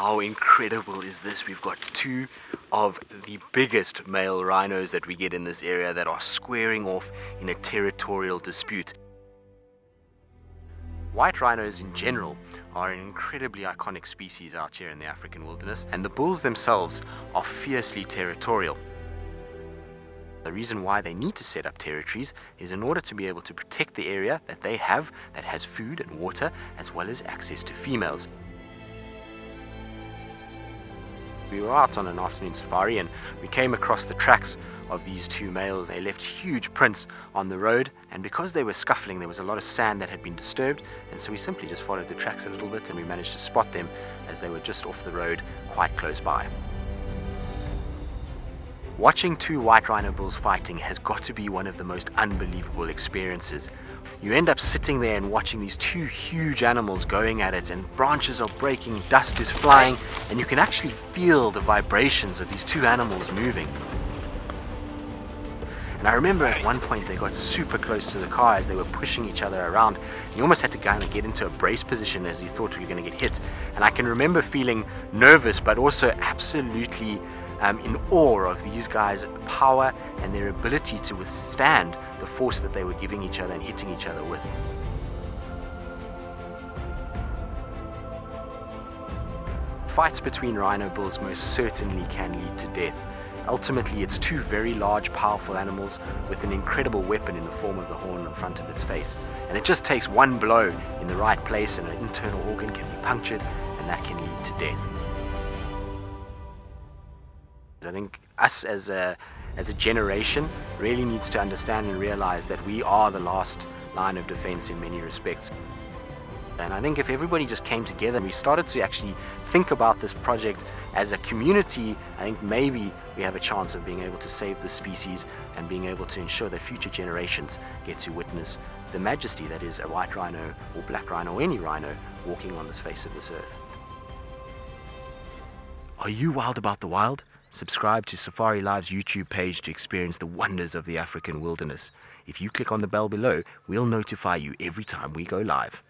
How incredible is this? We've got two of the biggest male rhinos that we get in this area that are squaring off in a territorial dispute. White rhinos in general are an incredibly iconic species out here in the African wilderness, and the bulls themselves are fiercely territorial. The reason why they need to set up territories is in order to be able to protect the area that they have that has food and water, as well as access to females. We were out on an afternoon safari and we came across the tracks of these two males. They left huge prints on the road, and because they were scuffling there was a lot of sand that had been disturbed, and so we simply just followed the tracks a little bit and we managed to spot them as they were just off the road quite close by. Watching two white rhino bulls fighting has got to be one of the most unbelievable experiences. You end up sitting there and watching these two huge animals going at it, and branches are breaking, dust is flying, and you can actually feel the vibrations of these two animals moving. And I remember at one point they got super close to the car as they were pushing each other around. You almost had to kind of get into a brace position as you thought you were going to get hit. And I can remember feeling nervous but also absolutely in awe of these guys' power and their ability to withstand the force that they were giving each other and hitting each other with. Fights between rhino bulls most certainly can lead to death. Ultimately, it's two very large, powerful animals with an incredible weapon in the form of the horn in front of its face. And it just takes one blow in the right place and an internal organ can be punctured, and that can lead to death. I think us as a generation really needs to understand and realize that we are the last line of defense in many respects. And I think if everybody just came together and we started to actually think about this project as a community, I think maybe we have a chance of being able to save the species and being able to ensure that future generations get to witness the majesty that is a white rhino or black rhino or any rhino walking on the face of this earth. Are you wild about the wild? Subscribe to Safari Live's YouTube page to experience the wonders of the African wilderness. If you click on the bell below, we'll notify you every time we go live.